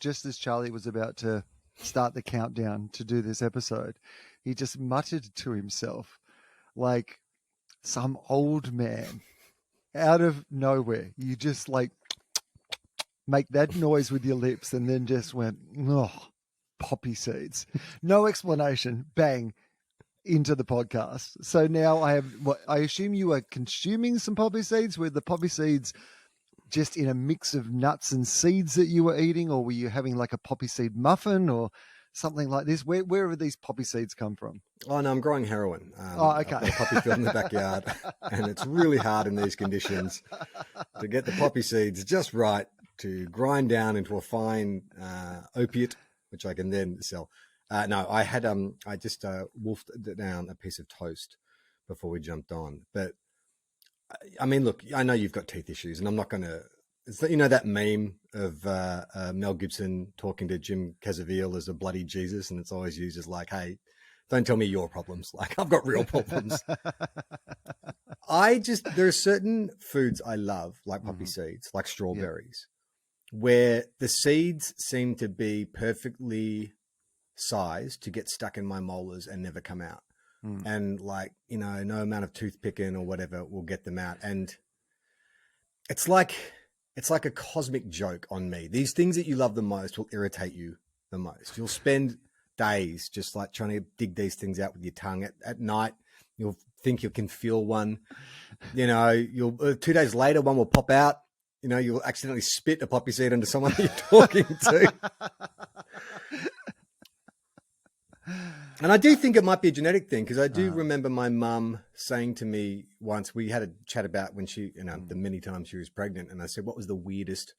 just as Charlie was about to start the countdown to do this episode, he just muttered to himself like some old man out of nowhere. You just like make that noise with your lips and then just went, oh, poppy seeds. No explanation. Bang. Into the podcast. So now I assume you are consuming some poppy seeds. Were the poppy seeds just in a mix of nuts and seeds that you were eating, or were you having like a poppy seed muffin or something like this? Where have these poppy seeds come from? Oh, no, I'm growing heroin. Okay. I've got a poppy field in the backyard, and it's really hard in these conditions to get the poppy seeds just right to grind down into a fine opiate, which I can then sell. No, I just wolfed down a piece of toast before we jumped on. But I mean, look, I know you've got teeth issues, and I'm not going to, that meme of Mel Gibson talking to Jim Caviezel as a bloody Jesus. And it's always used as like, hey, don't tell me your problems. Like, I've got real problems. There are certain foods I love, like poppy seeds, like strawberries, where the seeds seem to be perfectly size to get stuck in my molars and never come out. And like, no amount of toothpicking or whatever will get them out. And it's like a cosmic joke on me. These things that you love the most will irritate you the most. You'll spend days just like trying to dig these things out with your tongue. At night, you'll think you can feel one, you'll 2 days later, one will pop out, you'll accidentally spit a poppy seed into someone that you're talking to. And I do think it might be a genetic thing, because I do remember my mum saying to me once, we had a chat about when she, the many times she was pregnant. And I said, what was the weirdest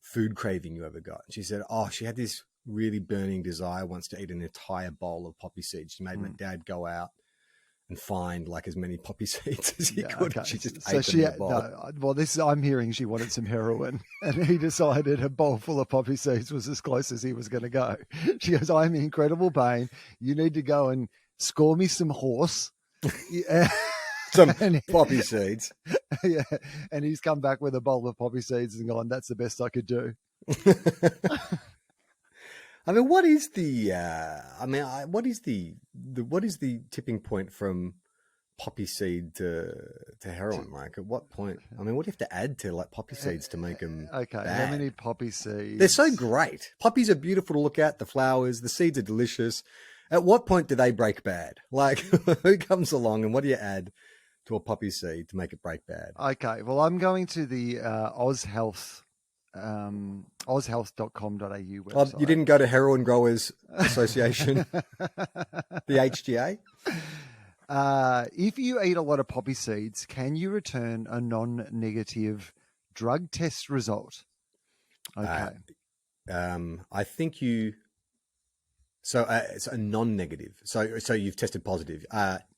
food craving you ever got? And she said, she had this really burning desire once to eat an entire bowl of poppy seeds. She made my dad go out and find like as many poppy seeds as he could. Okay. She just ate them in a bowl. Well, I'm hearing she wanted some heroin, and he decided a bowl full of poppy seeds was as close as he was going to go. She goes, I'm in incredible pain. You need to go and score me some horse. Some poppy seeds. Yeah. And he's come back with a bowl of poppy seeds and gone, that's the best I could do. I mean, what is the tipping point from poppy seed to heroin? Like, at what point? I mean, what do you have to add to like poppy seeds to make them bad? How many poppy seeds? They're so great. Poppies are beautiful to look at. The flowers, the seeds are delicious. At what point do they break bad? Like, who comes along and what do you add to a poppy seed to make it break bad? Okay, well, I'm going to the ozhealth.com.au website. You didn't go to Heroin Growers Association, the HGA? If you eat a lot of poppy seeds, can you return a non-negative drug test result? Okay. I think you... So it's a non-negative. So you've tested positive.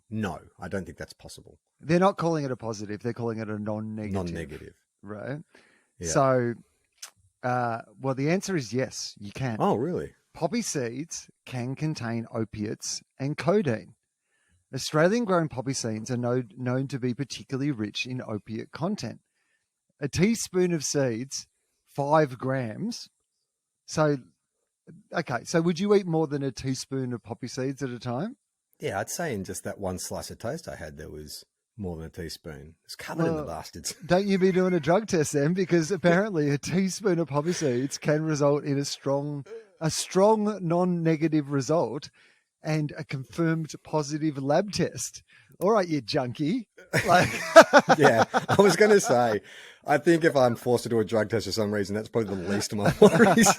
No, I don't think that's possible. They're not calling it a positive. They're calling it a non-negative. Non-negative. Right? Yeah. So... well, the answer is yes, you can. Oh, really? Poppy seeds can contain opiates and codeine. Australian-grown poppy seeds are known to be particularly rich in opiate content. A teaspoon of seeds, 5 grams. So, okay, so would you eat more than a teaspoon of poppy seeds at a time? Yeah, I'd say in just that one slice of toast I had, there was more than a teaspoon. It's covered in the bastards. Don't you be doing a drug test then? Because apparently a teaspoon of poppy seeds can result in a strong non-negative result and a confirmed positive lab test. All right, you junkie. Yeah, I was going to say, I think if I'm forced to do a drug test for some reason, that's probably the least of my worries.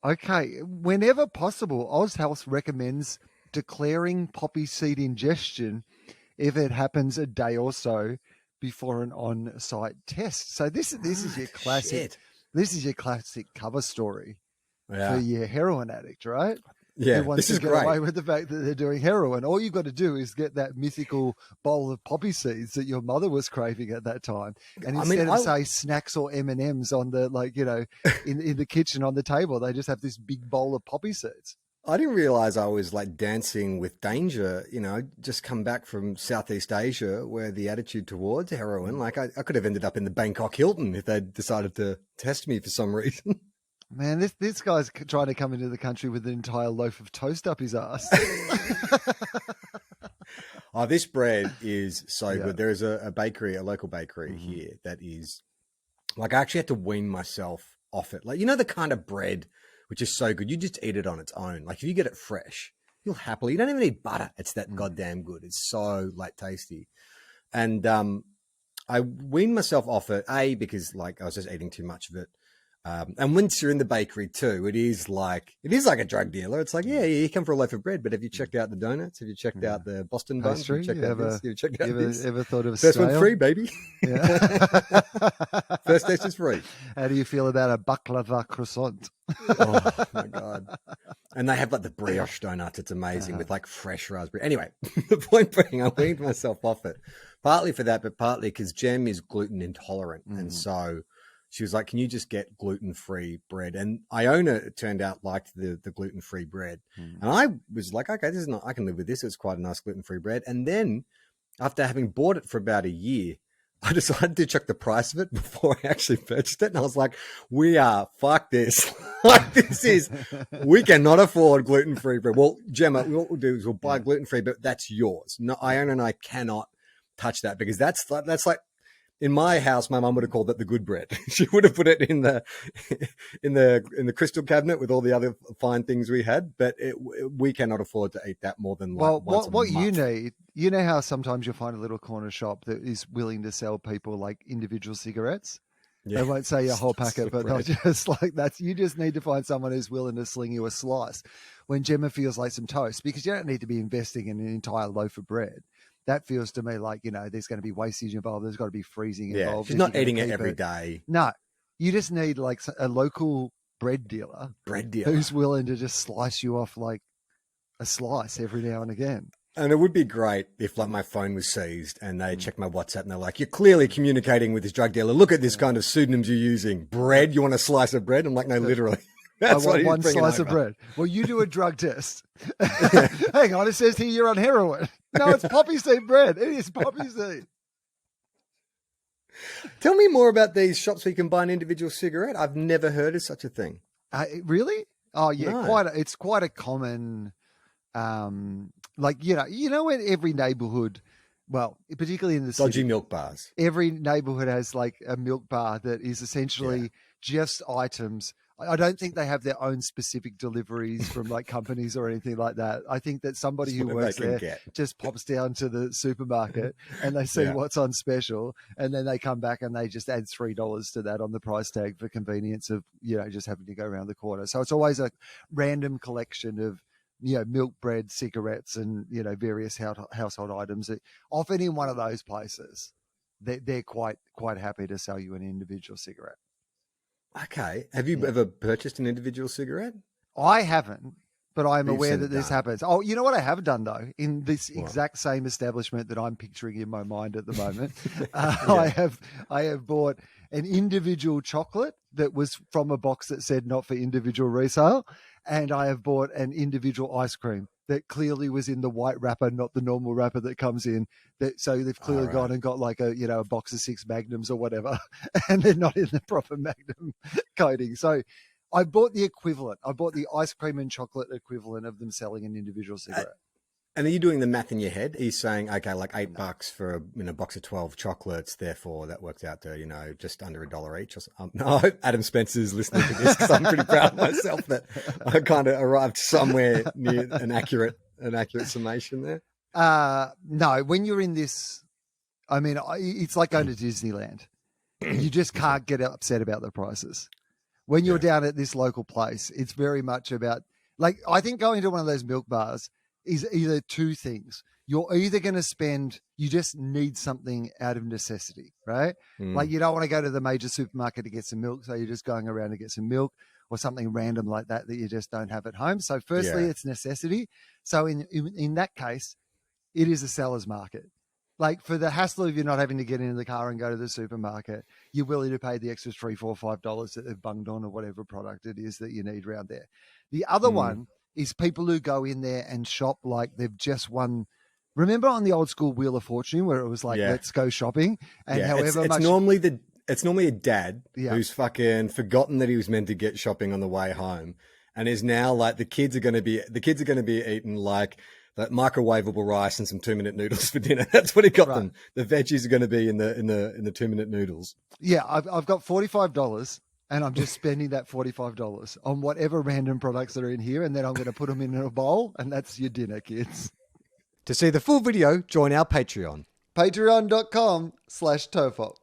Okay, whenever possible, OzHealth recommends declaring poppy seed ingestion if it happens a day or so before an on-site test. So this is your classic. Shit. This is your classic cover story for your heroin addict, right? Yeah, this is great. Away with the fact that they're doing heroin. All you've got to do is get that mythical bowl of poppy seeds that your mother was craving at that time, and instead of say snacks or M&Ms on the in the kitchen on the table, they just have this big bowl of poppy seeds. I didn't realize I was like dancing with danger. Just come back from Southeast Asia where the attitude towards heroin, like I could have ended up in the Bangkok Hilton if they'd decided to test me for some reason. Man, this guy's trying to come into the country with an entire loaf of toast up his ass. Oh, this bread is so Yeah. good. There is a bakery, a local bakery here that is like, I actually had to wean myself off it. Like, the kind of bread which is so good. You just eat it on its own. Like if you get it fresh, you'll happily, you don't even need butter. It's that goddamn good. It's so like tasty. And I weaned myself off it, because like I was just eating too much of it. And once you're in the bakery too, it is like a drug dealer. It's like, yeah, you come for a loaf of bread, but have you checked out the donuts? Have you checked out the Boston buns? Pastry? Have you checked out this? Have you checked out this? Ever thought of a First scale? one free, baby. Yeah. First taste is free. How do you feel about a baklava croissant? Oh my God. And they have like the brioche donuts. It's amazing with like fresh raspberry. Anyway, the point being, I weaned myself off it, partly for that, but partly because Jem is gluten intolerant. And so she was like, can you just get gluten-free bread? And Iona, it turned out, liked the gluten-free bread. And I was like, okay, I can live with this. It's quite a nice gluten-free bread. And then after having bought it for about a year, I decided to check the price of it before I actually purchased it. And I was like, fuck this. Like we cannot afford gluten-free bread. Well, Gemma, what we'll do is we'll buy gluten-free, but that's yours. No, Iona and I cannot touch that because that's like, in my house, my mum would have called that the good bread. She would have put it in the crystal cabinet with all the other fine things we had, but we cannot afford to eat that more than once a what month. you need, how sometimes you'll find a little corner shop that is willing to sell people like individual cigarettes. Yeah. They won't say your whole packet, but they'll just like that. You just need to find someone who's willing to sling you a slice when Gemma feels like some toast, because you don't need to be investing in an entire loaf of bread. That feels to me like, there's going to be wastage involved. There's got to be freezing involved. She's not eating it every day. No, you just need like a local bread dealer who's willing to just slice you off like a slice every now and again. And it would be great if like my phone was seized and they checked my WhatsApp and they're like, you're clearly communicating with this drug dealer. Look at this kind of pseudonyms you're using. Bread? You want a slice of bread? I'm like, no, literally. That's I want one slice of bread. Well, you do a drug test. Hang on, it says here you're on heroin. No, it's poppy seed bread. It is poppy seed. Tell me more about these shops where you can buy an individual cigarette. I've never heard of such a thing. Really? Oh, yeah, No. It's quite a common, like, in every neighborhood, well, particularly in the dodgy city, milk bars. Every neighborhood has like a milk bar that is essentially just items. I don't think they have their own specific deliveries from like companies or anything like that. I think that somebody who works there just pops down to the supermarket and they see what's on special, and then they come back and they just add $3 to that on the price tag for convenience of, just having to go around the corner. So it's always a random collection of, milk, bread, cigarettes, and, various household items. Often in one of those places, they're quite happy to sell you an individual cigarette. Okay. Have you ever purchased an individual cigarette? I haven't, but I'm aware that this happens. Oh, you know what I have done though? In this exact same establishment that I'm picturing in my mind at the moment, I have bought an individual chocolate that was from a box that said not for individual resale, and I have bought an individual ice cream that clearly was in the white wrapper, not the normal wrapper that comes in. So they've clearly gone and got like a box of 6 Magnums or whatever, and they're not in the proper Magnum coating. So I bought the equivalent. I bought the ice cream and chocolate equivalent of them selling an individual cigarette. And are you doing the math in your head? Are you saying, okay, like $8 for a box of 12 chocolates, therefore that works out to, just under $1 each? No, I hope Adam Spencer's listening to this because I'm pretty proud of myself that I kind of arrived somewhere near an accurate summation there. No, when you're in this, I mean, it's like going to Disneyland. You just can't get upset about the prices. When you're down at this local place, it's very much about, like, I think going to one of those milk bars is either two things. You're either going to spend, you just need something out of necessity, right? Like you don't want to go to the major supermarket to get some milk, so you're just going around to get some milk or something random like that you just don't have at home. So firstly, it's necessity. So in that case, it is a seller's market. Like for the hassle of you not having to get into the car and go to the supermarket, you're willing to pay the extra $3, $4, $5 that they've bunged on or whatever product it is that you need around there. The other one is people who go in there and shop like they've just won. Remember on the old school Wheel of Fortune where it was like, Yeah. let's go shopping, and Yeah, however it's much normally a dad Yeah. who's fucking forgotten that he was meant to get shopping on the way home, and is now like the kids are going to be eating like that microwavable rice and some 2-minute noodles for dinner. That's what he got them. The veggies are going to be in the 2-minute noodles. Yeah, I've got $45 and I'm just spending that $45 on whatever random products that are in here, and then I'm going to put them in a bowl, and that's your dinner, kids. To see the full video, join our Patreon. Patreon.com/Tofop.